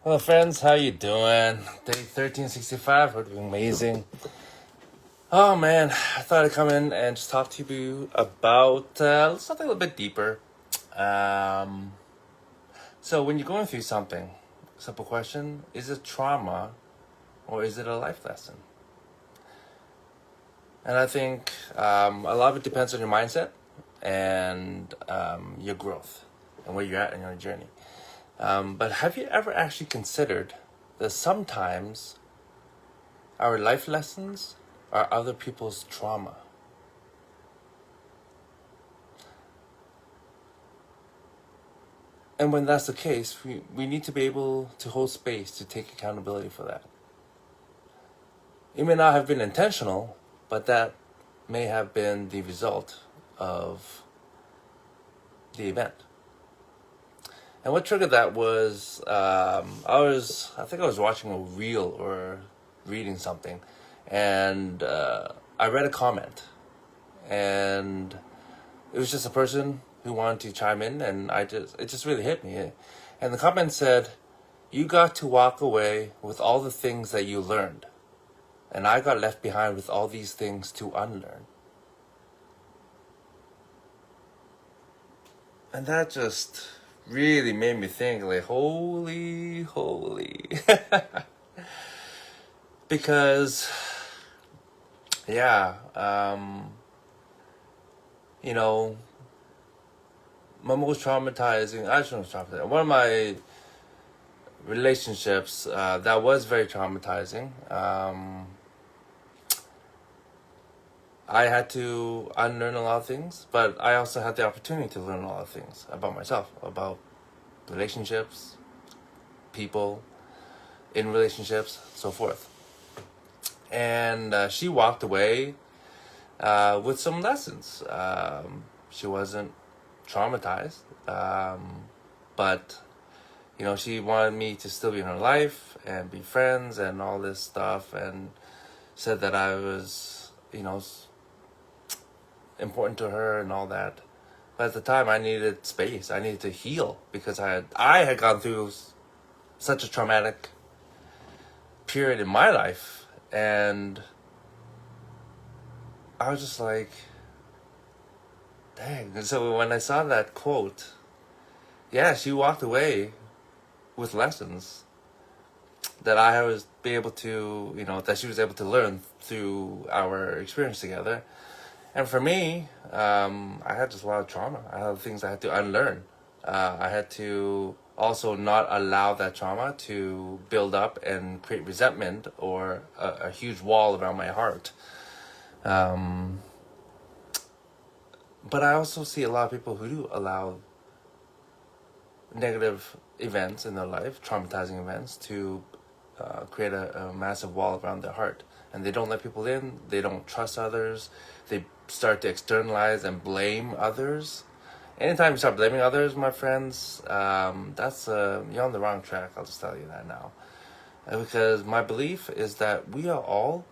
Hello friends, how you doing? Day 1365, we're doing amazing. Oh man, I thought I'd come in and just talk to you about something a little bit deeper. Um, so when you're going through something, simple question, is it trauma or is it a life lesson? And I think a lot of it depends on your mindset and your growth and where you're at in your journey. But have you ever actually considered that sometimes our life lessons are other people's trauma? And when that's the case, we need to be able to hold space to take accountability for that. It may not have been intentional, but that may have been the result of the event. And what triggered that was I think I was watching a reel or reading something, and I read a comment, and it was just a person who wanted to chime in, and it just really hit me. And the comment said, "You got to walk away with all the things that you learned, and I got left behind with all these things to unlearn." And that just really made me think, like, holy. Because, yeah, you know, my most traumatizing, I shouldn't traumatizing, one of my relationships that was very traumatizing. I had to unlearn a lot of things, but I also had the opportunity to learn a lot of things about myself, about relationships, people in relationships, so forth. And she walked away with some lessons. She wasn't traumatized, but she wanted me to still be in her life and be friends and all this stuff, and said that I was, important to her and all that. But at the time, I needed space. I needed to heal because I had gone through such a traumatic period in my life, and I was just like, dang. And so when I saw that quote, yeah, she walked away with lessons that I was be able to, that she was able to learn through our experience together. And for me, I had just a lot of trauma. I had things I had to unlearn. I had to also not allow that trauma to build up and create resentment or a huge wall around my heart. But I also see a lot of people who do allow negative events in their life, traumatizing events, to create a massive wall around their heart. And they don't let people in, they don't trust others, they start to externalize and blame others. Anytime you start blaming others, my friends, that's you're on the wrong track. I'll just tell you that now. Because my belief is that we are all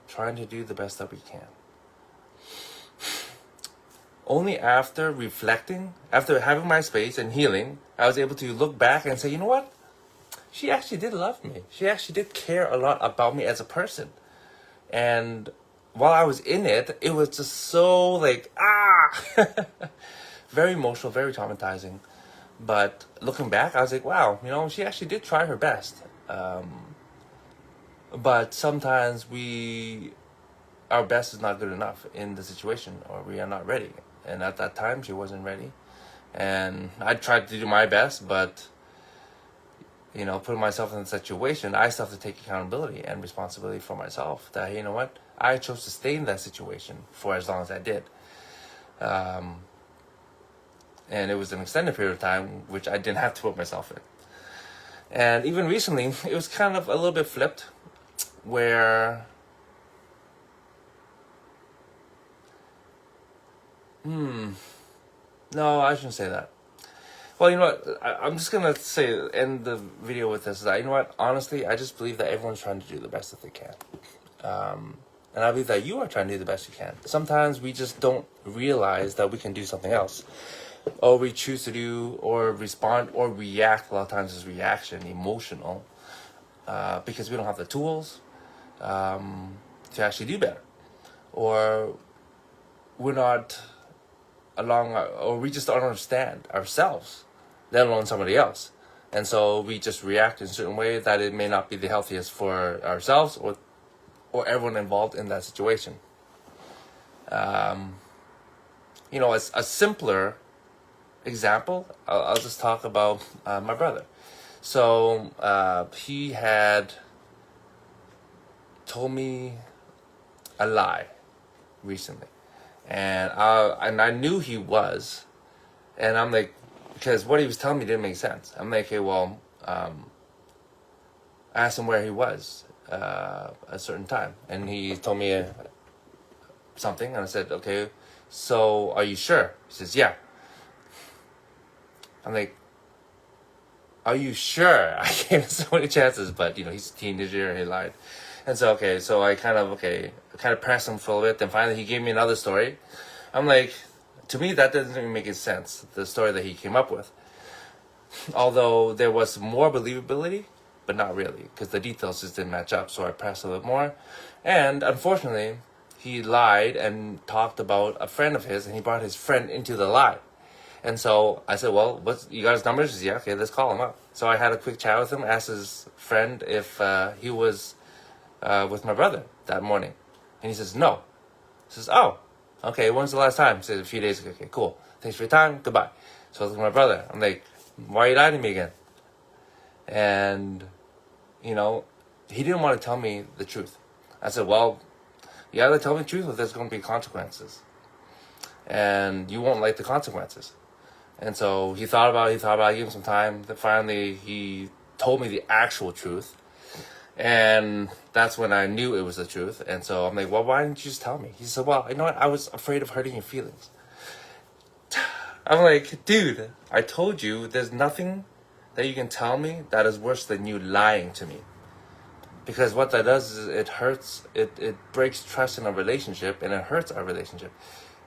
trying to do the best that we can. Only after reflecting, after having my space and healing, I was able to look back and say, you know what? She actually did love me. She actually did care a lot about me as a person. And while I was in it, it was just so like, very emotional, very traumatizing. But looking back, I was like, wow, she actually did try her best. But sometimes our best is not good enough in the situation, or we are not ready. And at that time, she wasn't ready. And I tried to do my best, but putting myself in the situation, I still have to take accountability and responsibility for myself. That, hey, you know what? I chose to stay in that situation for as long as I did. And it was an extended period of time, which I didn't have to put myself in. And even recently, it was kind of a little bit flipped, where no, I shouldn't say that. Well, you know what? I'm just gonna end the video with this. That, you know what? Honestly, I just believe that everyone's trying to do the best that they can, and I believe that you are trying to do the best you can. Sometimes we just don't realize that we can do something else. or we choose to do or respond or react. A lot of times is reaction, emotional, because we don't have the tools to actually do better, or we're not along, or we just don't understand ourselves, let alone somebody else. And so we just react in a certain way that it may not be the healthiest for ourselves or everyone involved in that situation. As a simpler example, I'll just talk about my brother. So he had told me a lie recently, and I knew he was, and I'm like, because what he was telling me didn't make sense. I'm like, okay, well, I asked him where he was a certain time, and he told me something, and I said, okay, so are you sure? He says, yeah. I'm like, are you sure? I gave him so many chances, but he's a teenager and he lied. And so so I kind of pressed him for a little bit. Then finally he gave me another story. I'm like, to me that doesn't even make sense, the story that he came up with. Although there was more believability, but not really, because the details just didn't match up. So I pressed a little more, and unfortunately, he lied and talked about a friend of his, and he brought his friend into the lie. And so I said, well, you got his numbers? He said, yeah, okay, let's call him up. So I had a quick chat with him, asked his friend if he was with my brother that morning. And he says, no. He says, oh, okay, when's the last time? He said, a few days ago. Okay, cool. Thanks for your time. Goodbye. So I was with my brother. I'm like, why are you lying to me again? And, he didn't want to tell me the truth. I said, well, you either tell me the truth or there's going to be consequences. And you won't like the consequences. And so he thought about it, I gave him some time. Then finally, he told me the actual truth. And that's when I knew it was the truth. And so I'm like, well, why didn't you just tell me? He said, well, you know what? I was afraid of hurting your feelings. I'm like, dude, I told you there's nothing that you can tell me that is worse than you lying to me. Because what that does is it hurts, it breaks trust in a relationship, and it hurts our relationship.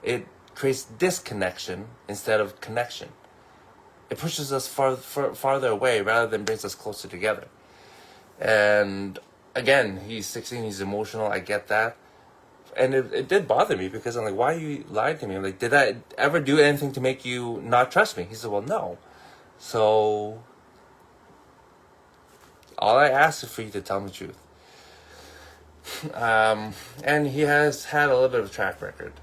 It creates disconnection instead of connection. It pushes us farther away rather than brings us closer together. And again, he's 16, he's emotional, I get that. And it did bother me because I'm like, why are you lying to me? I'm like, did I ever do anything to make you not trust me? He said, well, no. So all I asked is for you to tell me the truth. And he has had a little bit of a track record.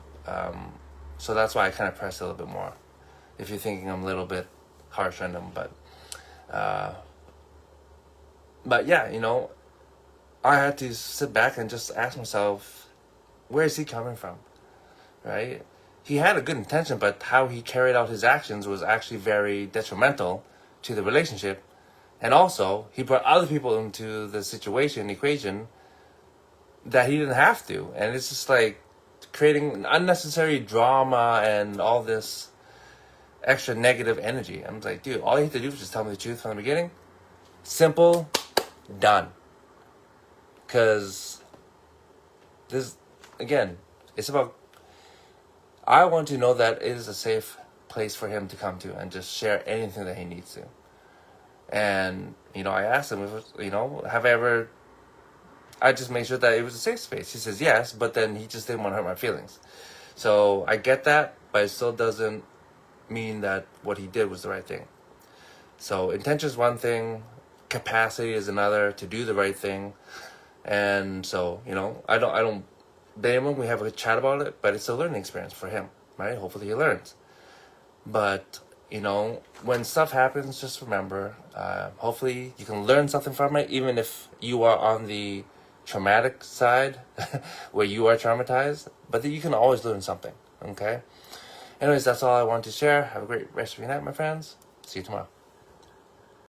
So that's why I kind of pressed a little bit more. If you're thinking I'm a little bit harsh on him, but yeah, I had to sit back and just ask myself, where is he coming from, right? He had a good intention, but how he carried out his actions was actually very detrimental to the relationship. And also, he brought other people into the equation, that he didn't have to. And it's just like creating unnecessary drama and all this extra negative energy. I'm like, dude, all you have to do is just tell me the truth from the beginning. Simple, done. Because this, again, it's about, I want to know that it is a safe place for him to come to and just share anything that he needs to. And, I asked him, have I ever, I just made sure that it was a safe space. He says yes, but then he just didn't want to hurt my feelings. So I get that, but it still doesn't mean that what he did was the right thing. So intention is one thing, capacity is another to do the right thing. And so, I don't blame him. We have a chat about it, but it's a learning experience for him, right? Hopefully he learns. But, when stuff happens, just remember, hopefully you can learn something from it, even if you are on the traumatic side where you are traumatized, but that you can always learn something, okay? Anyways, that's all I wanted to share. Have a great rest of your night, my friends. See you tomorrow.